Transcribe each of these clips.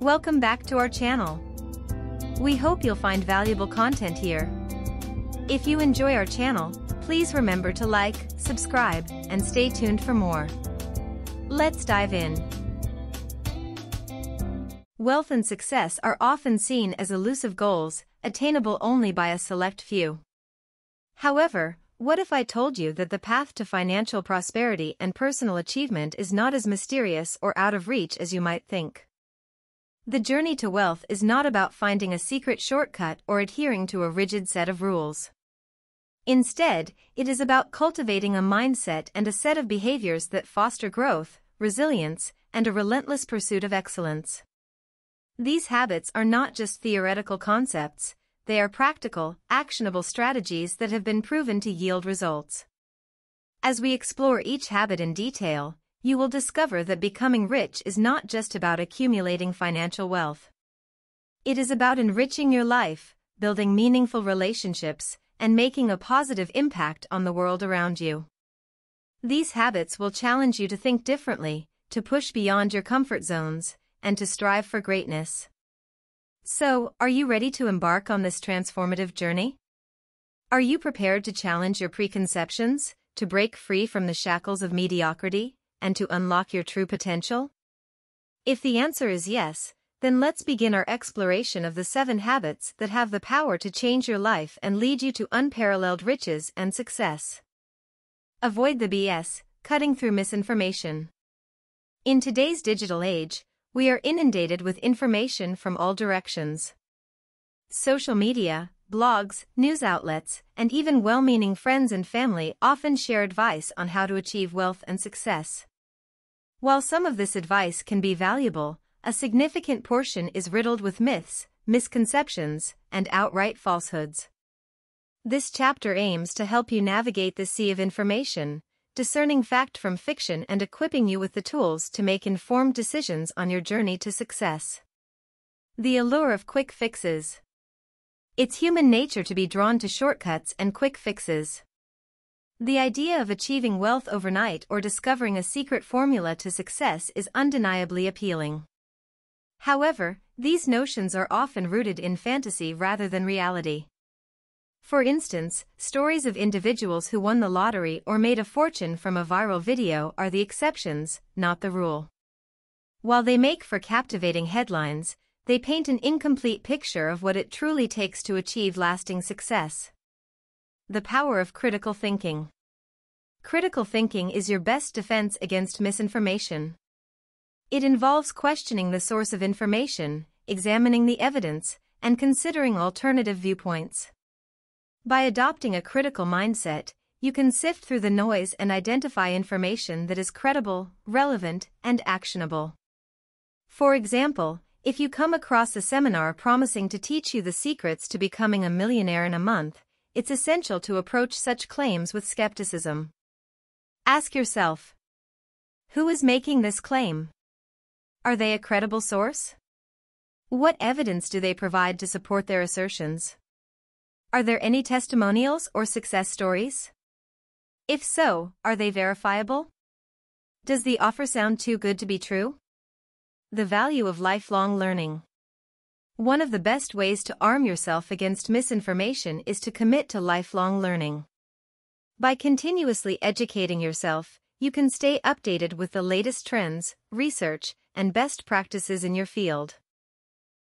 Welcome back to our channel. We hope you'll find valuable content here. If you enjoy our channel, please remember to like, subscribe, and stay tuned for more. Let's dive in. Wealth and success are often seen as elusive goals, attainable only by a select few. However, what if I told you that the path to financial prosperity and personal achievement is not as mysterious or out of reach as you might think? The journey to wealth is not about finding a secret shortcut or adhering to a rigid set of rules. Instead, it is about cultivating a mindset and a set of behaviors that foster growth, resilience, and a relentless pursuit of excellence. These habits are not just theoretical concepts, they are practical, actionable strategies that have been proven to yield results. As we explore each habit in detail, you will discover that becoming rich is not just about accumulating financial wealth. It is about enriching your life, building meaningful relationships, and making a positive impact on the world around you. These habits will challenge you to think differently, to push beyond your comfort zones, and to strive for greatness. So, are you ready to embark on this transformative journey? Are you prepared to challenge your preconceptions, to break free from the shackles of mediocrity, and to unlock your true potential? If the answer is yes, then let's begin our exploration of the 7 habits that have the power to change your life and lead you to unparalleled riches and success. Avoid the BS, cutting through misinformation. In today's digital age, we are inundated with information from all directions. Social media, blogs, news outlets, and even well-meaning friends and family often share advice on how to achieve wealth and success. While some of this advice can be valuable, a significant portion is riddled with myths, misconceptions, and outright falsehoods. This chapter aims to help you navigate the sea of information, discerning fact from fiction and equipping you with the tools to make informed decisions on your journey to success. The allure of quick fixes. It's human nature to be drawn to shortcuts and quick fixes. The idea of achieving wealth overnight or discovering a secret formula to success is undeniably appealing. However, these notions are often rooted in fantasy rather than reality. For instance, stories of individuals who won the lottery or made a fortune from a viral video are the exceptions, not the rule. While they make for captivating headlines, they paint an incomplete picture of what it truly takes to achieve lasting success. The power of critical thinking. Critical thinking is your best defense against misinformation. It involves questioning the source of information, examining the evidence, and considering alternative viewpoints. By adopting a critical mindset, you can sift through the noise and identify information that is credible, relevant, and actionable. For example, if you come across a seminar promising to teach you the secrets to becoming a millionaire in a month, it's essential to approach such claims with skepticism. Ask yourself, who is making this claim? Are they a credible source? What evidence do they provide to support their assertions? Are there any testimonials or success stories? If so, are they verifiable? Does the offer sound too good to be true? The value of lifelong learning. One of the best ways to arm yourself against misinformation is to commit to lifelong learning. By continuously educating yourself, you can stay updated with the latest trends, research, and best practices in your field.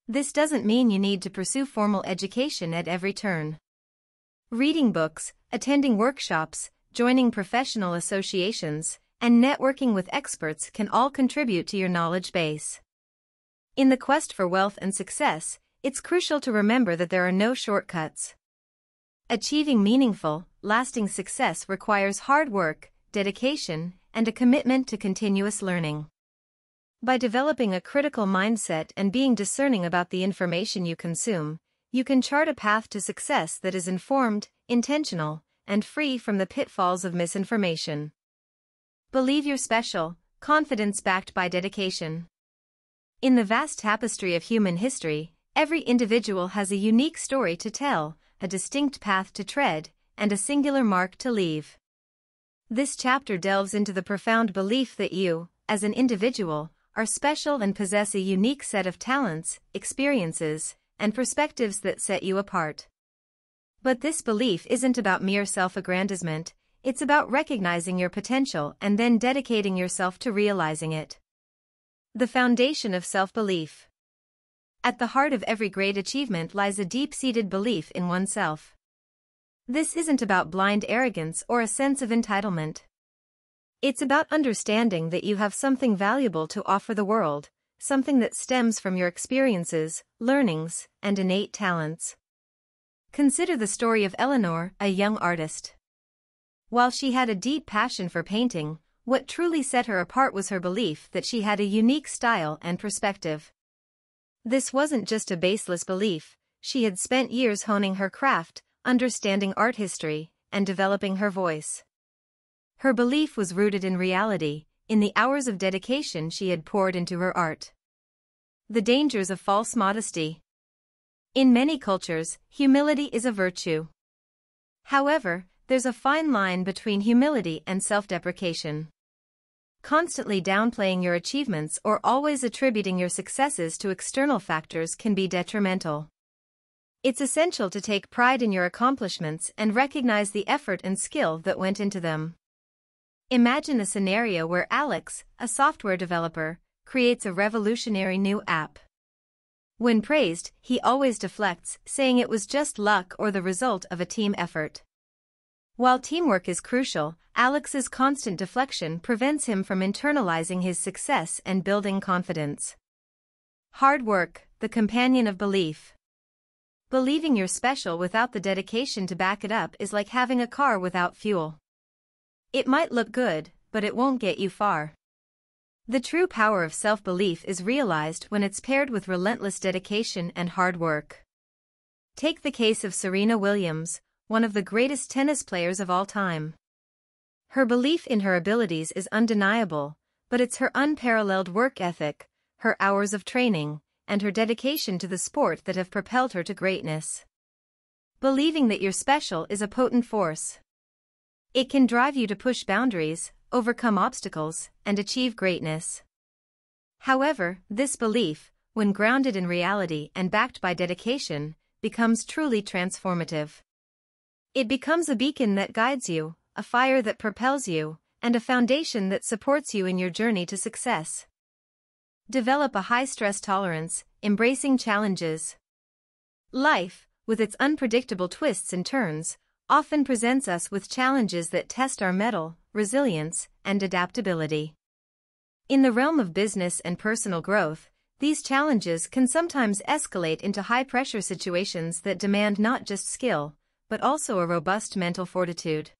This doesn't mean you need to pursue formal education at every turn. Reading books, attending workshops, joining professional associations, and networking with experts can all contribute to your knowledge base. In the quest for wealth and success, it's crucial to remember that there are no shortcuts. Achieving meaningful, lasting success requires hard work, dedication, and a commitment to continuous learning. By developing a critical mindset and being discerning about the information you consume, you can chart a path to success that is informed, intentional, and free from the pitfalls of misinformation. Believe you're special, confidence backed by dedication. In the vast tapestry of human history, every individual has a unique story to tell, a distinct path to tread, and a singular mark to leave. This chapter delves into the profound belief that you, as an individual, are special and possess a unique set of talents, experiences, and perspectives that set you apart. But this belief isn't about mere self-aggrandizement, it's about recognizing your potential and then dedicating yourself to realizing it. The foundation of self-belief. At the heart of every great achievement lies a deep-seated belief in oneself. This isn't about blind arrogance or a sense of entitlement. It's about understanding that you have something valuable to offer the world, something that stems from your experiences, learnings, and innate talents. Consider the story of Eleanor, a young artist. While she had a deep passion for painting, what truly set her apart was her belief that she had a unique style and perspective. This wasn't just a baseless belief, she had spent years honing her craft, understanding art history, and developing her voice. Her belief was rooted in reality, in the hours of dedication she had poured into her art. The dangers of false modesty. In many cultures, humility is a virtue. However, there's a fine line between humility and self-deprecation. Constantly downplaying your achievements or always attributing your successes to external factors can be detrimental. It's essential to take pride in your accomplishments and recognize the effort and skill that went into them. Imagine a scenario where Alex, a software developer, creates a revolutionary new app. When praised, he always deflects, saying it was just luck or the result of a team effort. While teamwork is crucial, Alex's constant deflection prevents him from internalizing his success and building confidence. Hard work, the companion of belief. Believing you're special without the dedication to back it up is like having a car without fuel. It might look good, but it won't get you far. The true power of self-belief is realized when it's paired with relentless dedication and hard work. Take the case of Serena Williams, one of the greatest tennis players of all time. Her belief in her abilities is undeniable, but it's her unparalleled work ethic, her hours of training, and her dedication to the sport that have propelled her to greatness. Believing that you're special is a potent force. It can drive you to push boundaries, overcome obstacles, and achieve greatness. However, this belief, when grounded in reality and backed by dedication, becomes truly transformative. It becomes a beacon that guides you, a fire that propels you, and a foundation that supports you in your journey to success. Develop a high-stress tolerance, embracing challenges. Life, with its unpredictable twists and turns, often presents us with challenges that test our mettle, resilience, and adaptability. In the realm of business and personal growth, these challenges can sometimes escalate into high-pressure situations that demand not just skill, but also a robust mental fortitude.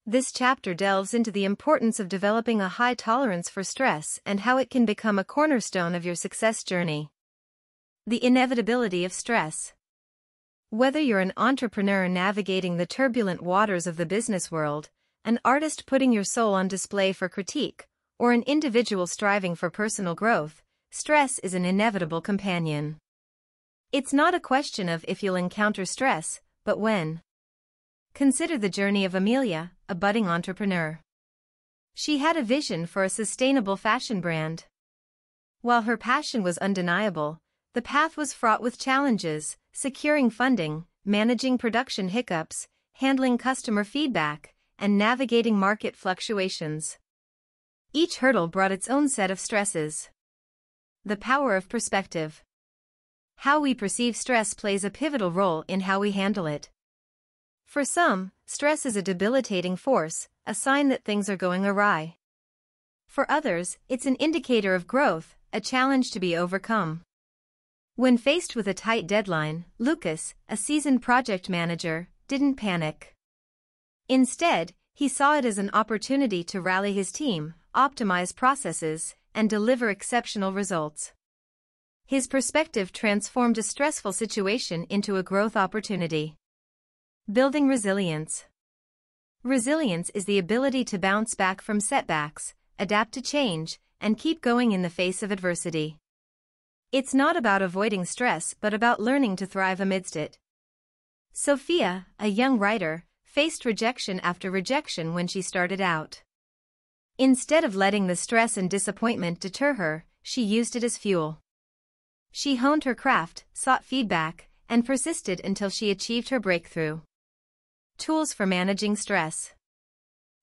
This chapter delves into the importance of developing a high tolerance for stress and how it can become a cornerstone of your success journey. The inevitability of stress. Whether you're an entrepreneur navigating the turbulent waters of the business world, an artist putting your soul on display for critique, or an individual striving for personal growth, stress is an inevitable companion. It's not a question of if you'll encounter stress, but when. Consider the journey of Amelia, a budding entrepreneur. She had a vision for a sustainable fashion brand. While her passion was undeniable, the path was fraught with challenges: securing funding, managing production hiccups, handling customer feedback, and navigating market fluctuations. Each hurdle brought its own set of stresses. The power of perspective. How we perceive stress plays a pivotal role in how we handle it. For some, stress is a debilitating force, a sign that things are going awry. For others, it's an indicator of growth, a challenge to be overcome. When faced with a tight deadline, Lucas, a seasoned project manager, didn't panic. Instead, he saw it as an opportunity to rally his team, optimize processes, and deliver exceptional results. His perspective transformed a stressful situation into a growth opportunity. Building resilience. Resilience is the ability to bounce back from setbacks, adapt to change, and keep going in the face of adversity. It's not about avoiding stress but about learning to thrive amidst it. Sophia, a young writer, faced rejection after rejection when she started out. Instead of letting the stress and disappointment deter her, she used it as fuel. She honed her craft, sought feedback, and persisted until she achieved her breakthrough. Tools for managing stress.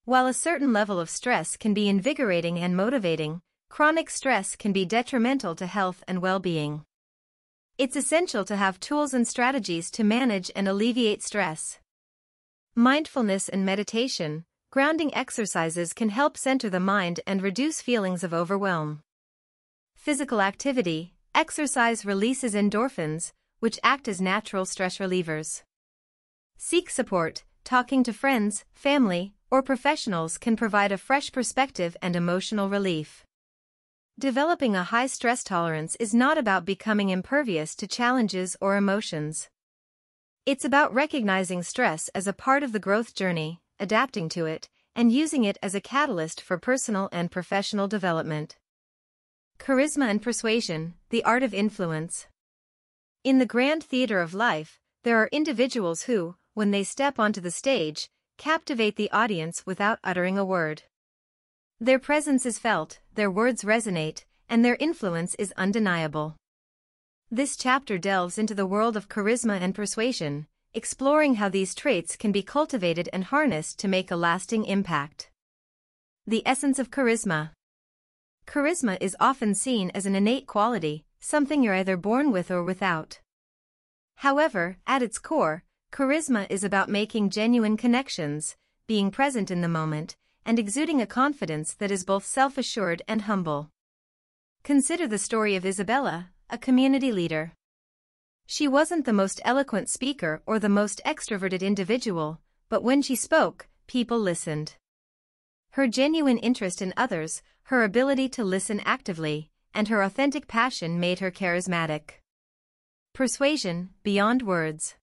While a certain level of stress can be invigorating and motivating, chronic stress can be detrimental to health and well-being. It's essential to have tools and strategies to manage and alleviate stress. Mindfulness and meditation, grounding exercises can help center the mind and reduce feelings of overwhelm. Physical activity, exercise releases endorphins, which act as natural stress relievers. Seek support, talking to friends, family, or professionals can provide a fresh perspective and emotional relief. Developing a high stress tolerance is not about becoming impervious to challenges or emotions. It's about recognizing stress as a part of the growth journey, adapting to it, and using it as a catalyst for personal and professional development. Charisma and persuasion, the art of influence. In the grand theater of life, there are individuals who, when they step onto the stage, captivate the audience without uttering a word. Their presence is felt, their words resonate, and their influence is undeniable. This chapter delves into the world of charisma and persuasion, exploring how these traits can be cultivated and harnessed to make a lasting impact. The essence of charisma. Charisma is often seen as an innate quality, something you're either born with or without. However, at its core, charisma is about making genuine connections, being present in the moment, and exuding a confidence that is both self-assured and humble. Consider the story of Isabella, a community leader. She wasn't the most eloquent speaker or the most extroverted individual, but when she spoke, people listened. Her genuine interest in others, her ability to listen actively, and her authentic passion made her charismatic. Persuasion, beyond words.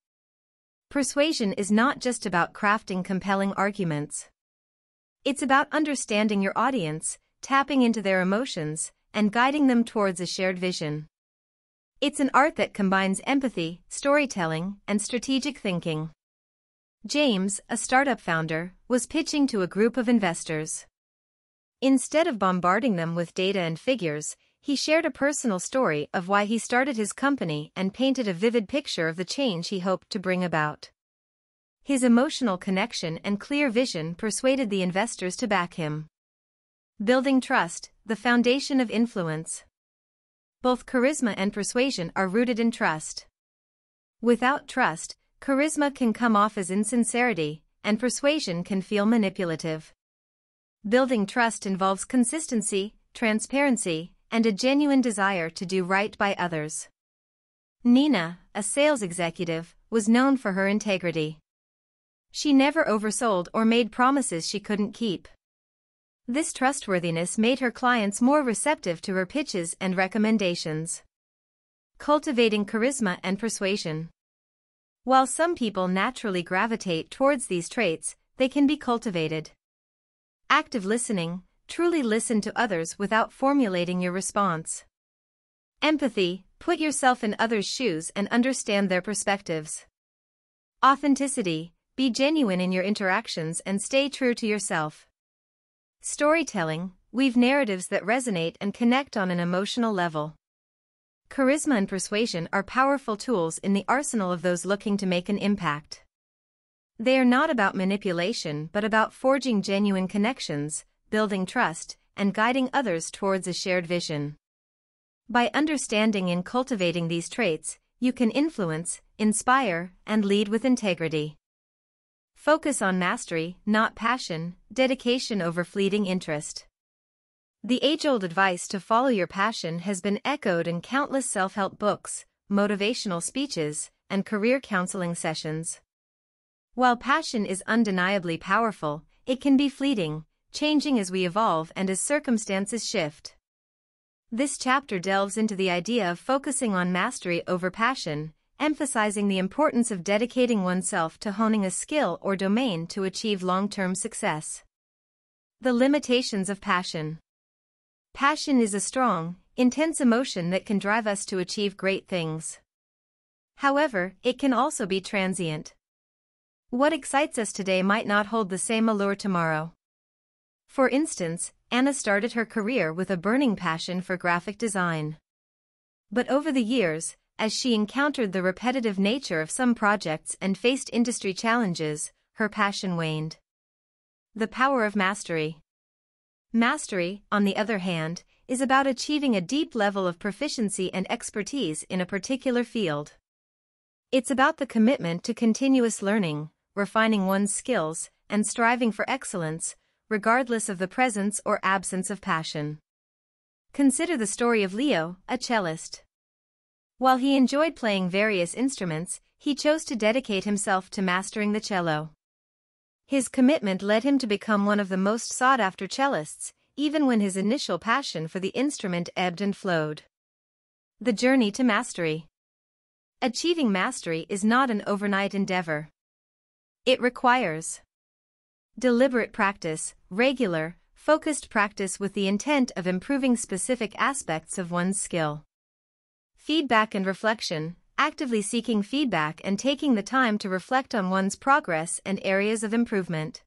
Persuasion is not just about crafting compelling arguments. It's about understanding your audience, tapping into their emotions, and guiding them towards a shared vision. It's an art that combines empathy, storytelling, and strategic thinking. James, a startup founder, was pitching to a group of investors. Instead of bombarding them with data and figures, he shared a personal story of why he started his company and painted a vivid picture of the change he hoped to bring about. His emotional connection and clear vision persuaded the investors to back him. Building trust, the foundation of influence. Both charisma and persuasion are rooted in trust. Without trust, charisma can come off as insincerity, and persuasion can feel manipulative. Building trust involves consistency, transparency, and a genuine desire to do right by others. Nina, a sales executive, was known for her integrity. She never oversold or made promises she couldn't keep. This trustworthiness made her clients more receptive to her pitches and recommendations. Cultivating charisma and persuasion. While some people naturally gravitate towards these traits, they can be cultivated. Active listening, truly listen to others without formulating your response. Empathy, put yourself in others' shoes and understand their perspectives. Authenticity, be genuine in your interactions and stay true to yourself. Storytelling, weave narratives that resonate and connect on an emotional level. Charisma and persuasion are powerful tools in the arsenal of those looking to make an impact. They are not about manipulation but about forging genuine connections, building trust, and guiding others towards a shared vision. By understanding and cultivating these traits, you can influence, inspire, and lead with integrity. Focus on mastery, not passion, dedication over fleeting interest. The age-old advice to follow your passion has been echoed in countless self-help books, motivational speeches, and career counseling sessions. While passion is undeniably powerful, it can be fleeting, changing as we evolve and as circumstances shift. This chapter delves into the idea of focusing on mastery over passion, emphasizing the importance of dedicating oneself to honing a skill or domain to achieve long-term success. The limitations of passion. Passion is a strong, intense emotion that can drive us to achieve great things. However, it can also be transient. What excites us today might not hold the same allure tomorrow. For instance, Anna started her career with a burning passion for graphic design. But over the years, as she encountered the repetitive nature of some projects and faced industry challenges, her passion waned. The power of mastery. Mastery, on the other hand, is about achieving a deep level of proficiency and expertise in a particular field. It's about the commitment to continuous learning, refining one's skills, and striving for excellence, regardless of the presence or absence of passion. Consider the story of Leo, a cellist. While he enjoyed playing various instruments, he chose to dedicate himself to mastering the cello. His commitment led him to become one of the most sought-after cellists, even when his initial passion for the instrument ebbed and flowed. The journey to mastery. Achieving mastery is not an overnight endeavor. It requires deliberate practice, regular, focused practice with the intent of improving specific aspects of one's skill. Feedback and reflection, actively seeking feedback and taking the time to reflect on one's progress and areas of improvement.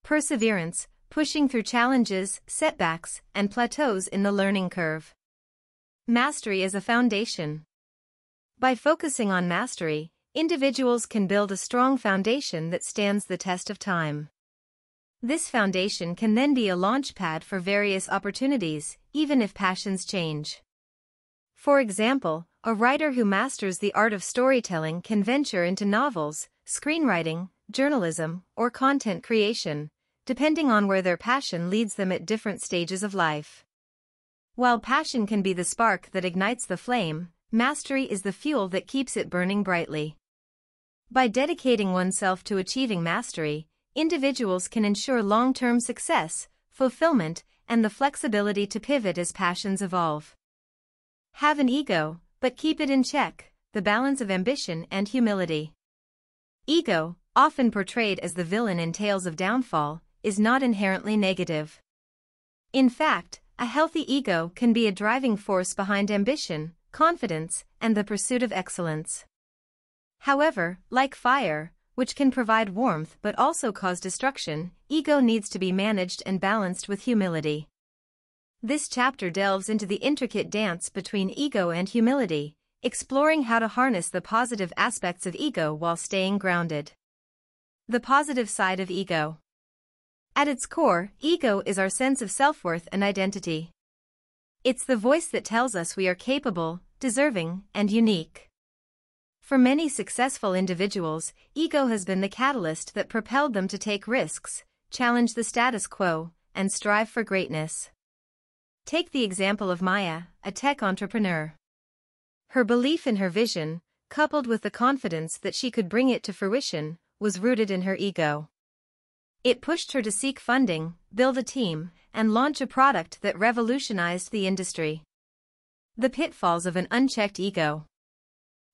Perseverance, pushing through challenges, setbacks, and plateaus in the learning curve. Mastery as a foundation. By focusing on mastery, individuals can build a strong foundation that stands the test of time. This foundation can then be a launchpad for various opportunities, even if passions change. For example, a writer who masters the art of storytelling can venture into novels, screenwriting, journalism, or content creation, depending on where their passion leads them at different stages of life. While passion can be the spark that ignites the flame, mastery is the fuel that keeps it burning brightly. By dedicating oneself to achieving mastery, individuals can ensure long-term success, fulfillment, and the flexibility to pivot as passions evolve. Have an ego, but keep it in check, the balance of ambition and humility. Ego, often portrayed as the villain in tales of downfall, is not inherently negative. In fact, a healthy ego can be a driving force behind ambition, confidence, and the pursuit of excellence. However, like fire, which can provide warmth but also cause destruction, ego needs to be managed and balanced with humility. This chapter delves into the intricate dance between ego and humility, exploring how to harness the positive aspects of ego while staying grounded. The positive side of ego. At its core, ego is our sense of self-worth and identity. It's the voice that tells us we are capable, deserving, and unique. For many successful individuals, ego has been the catalyst that propelled them to take risks, challenge the status quo, and strive for greatness. Take the example of Maya, a tech entrepreneur. Her belief in her vision, coupled with the confidence that she could bring it to fruition, was rooted in her ego. It pushed her to seek funding, build a team, and launch a product that revolutionized the industry. The pitfalls of an unchecked ego.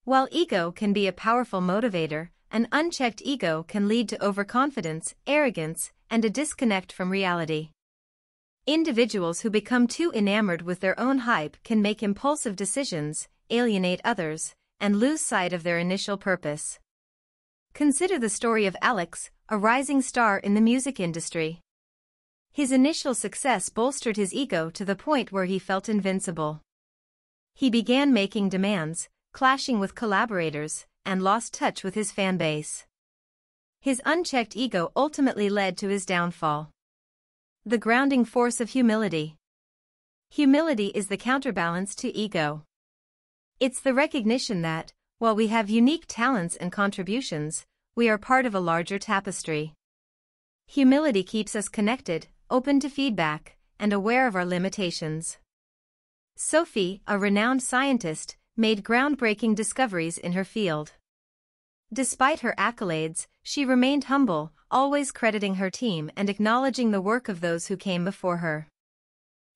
While ego can be a powerful motivator, an unchecked ego can lead to overconfidence, arrogance, and a disconnect from reality. Individuals who become too enamored with their own hype can make impulsive decisions, alienate others, and lose sight of their initial purpose. Consider the story of Alex, a rising star in the music industry. His initial success bolstered his ego to the point where he felt invincible. He began making demands, clashing with collaborators, and lost touch with his fan base. His unchecked ego ultimately led to his downfall. The grounding force of humility. Humility is the counterbalance to ego. It's the recognition that, while we have unique talents and contributions, we are part of a larger tapestry. Humility keeps us connected, open to feedback, and aware of our limitations. Sophie, a renowned scientist, made groundbreaking discoveries in her field. Despite her accolades, she remained humble, always crediting her team and acknowledging the work of those who came before her.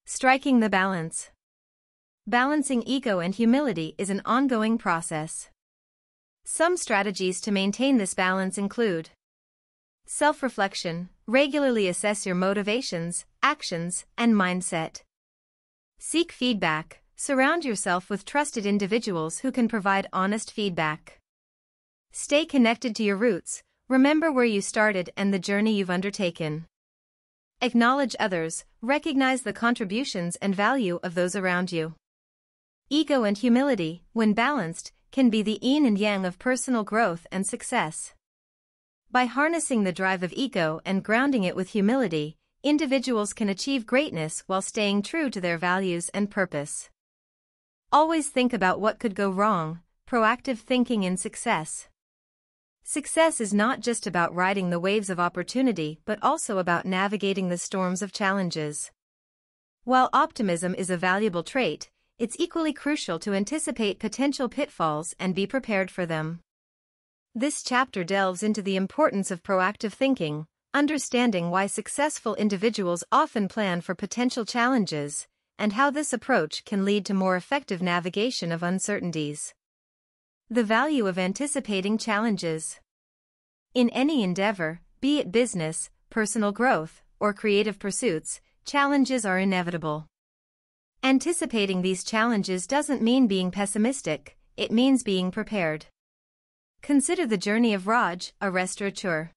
Striking the balance. Balancing ego and humility is an ongoing process. Some strategies to maintain this balance include self-reflection. Regularly assess your motivations, actions, and mindset. Seek feedback. Surround yourself with trusted individuals who can provide honest feedback. Stay connected to your roots. Remember where you started and the journey you've undertaken. Acknowledge others, recognize the contributions and value of those around you. Ego and humility, when balanced, can be the yin and yang of personal growth and success. By harnessing the drive of ego and grounding it with humility, individuals can achieve greatness while staying true to their values and purpose. Always think about what could go wrong. Proactive thinking in success. Success is not just about riding the waves of opportunity but also about navigating the storms of challenges. While optimism is a valuable trait, it's equally crucial to anticipate potential pitfalls and be prepared for them. This chapter delves into the importance of proactive thinking, understanding why successful individuals often plan for potential challenges, and how this approach can lead to more effective navigation of uncertainties. The value of anticipating challenges. In any endeavor, be it business, personal growth, or creative pursuits, challenges are inevitable. Anticipating these challenges doesn't mean being pessimistic, it means being prepared. Consider the journey of Raj, a restaurateur.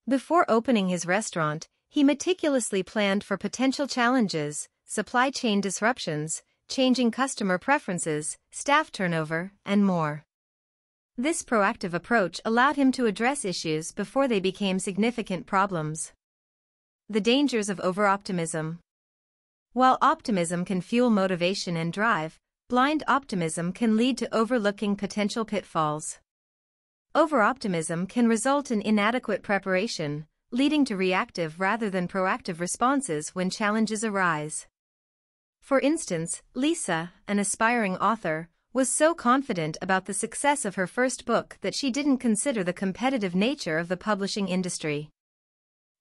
Before opening his restaurant, he meticulously planned for potential challenges, supply chain disruptions, changing customer preferences, staff turnover, and more. This proactive approach allowed him to address issues before they became significant problems. The dangers of overoptimism. While optimism can fuel motivation and drive, blind optimism can lead to overlooking potential pitfalls. Overoptimism can result in inadequate preparation, leading to reactive rather than proactive responses when challenges arise. For instance, Lisa, an aspiring author, was so confident about the success of her first book that she didn't consider the competitive nature of the publishing industry.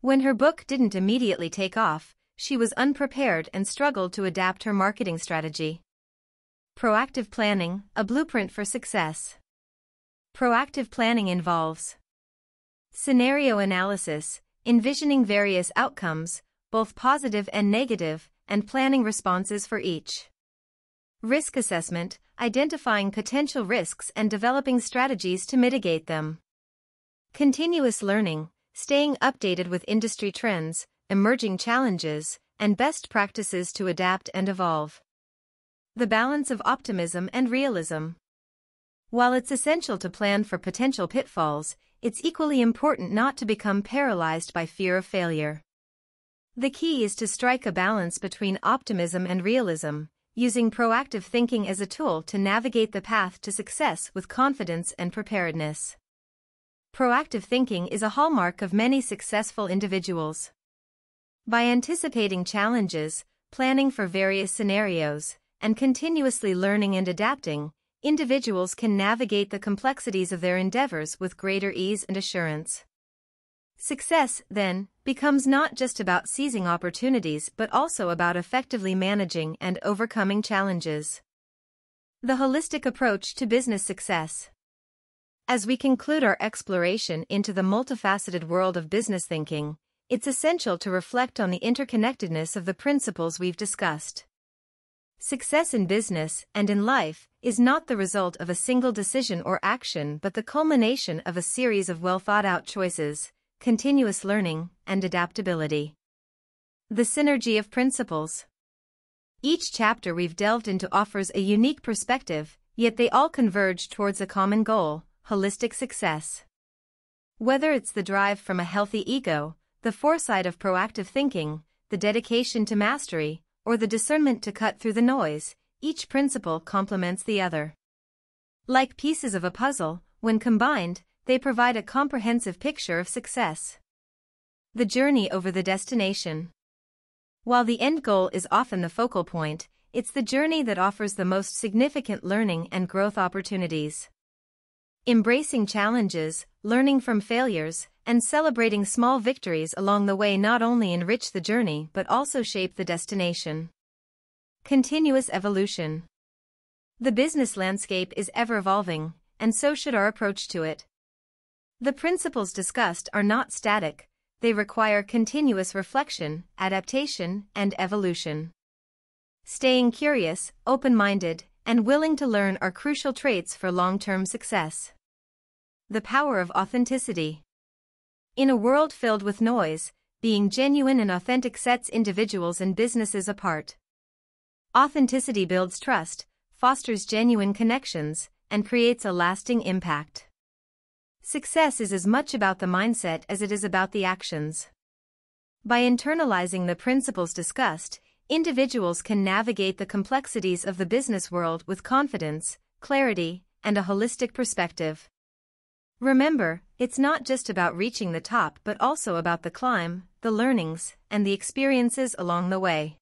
When her book didn't immediately take off, she was unprepared and struggled to adapt her marketing strategy. Proactive planning, a blueprint for success. Proactive planning involves scenario analysis, envisioning various outcomes, both positive and negative, and planning responses for each. Risk assessment, identifying potential risks and developing strategies to mitigate them. Continuous learning, staying updated with industry trends, emerging challenges, and best practices to adapt and evolve. The balance of optimism and realism. While it's essential to plan for potential pitfalls, it's equally important not to become paralyzed by fear of failure. The key is to strike a balance between optimism and realism, using proactive thinking as a tool to navigate the path to success with confidence and preparedness. Proactive thinking is a hallmark of many successful individuals. By anticipating challenges, planning for various scenarios, and continuously learning and adapting, individuals can navigate the complexities of their endeavors with greater ease and assurance. Success, then, becomes not just about seizing opportunities but also about effectively managing and overcoming challenges. The holistic approach to business success. As we conclude our exploration into the multifaceted world of business thinking, it's essential to reflect on the interconnectedness of the principles we've discussed. Success in business and in life is not the result of a single decision or action but the culmination of a series of well-thought-out choices, continuous learning, and adaptability. The synergy of principles. Each chapter we've delved into offers a unique perspective, yet they all converge towards a common goal: holistic success. Whether it's the drive from a healthy ego, the foresight of proactive thinking, the dedication to mastery, or the discernment to cut through the noise, each principle complements the other. Like pieces of a puzzle, when combined, they provide a comprehensive picture of success. The journey over the destination. While the end goal is often the focal point, it's the journey that offers the most significant learning and growth opportunities. Embracing challenges, learning from failures, and celebrating small victories along the way not only enrich the journey but also shape the destination. Continuous evolution. The business landscape is ever-evolving, and so should our approach to it. The principles discussed are not static, they require continuous reflection, adaptation, and evolution. Staying curious, open-minded, and willing to learn are crucial traits for long-term success. The power of authenticity. In a world filled with noise, being genuine and authentic sets individuals and businesses apart. Authenticity builds trust, fosters genuine connections, and creates a lasting impact. Success is as much about the mindset as it is about the actions. By internalizing the principles discussed, individuals can navigate the complexities of the business world with confidence, clarity, and a holistic perspective. Remember, it's not just about reaching the top but also about the climb, the learnings, and the experiences along the way.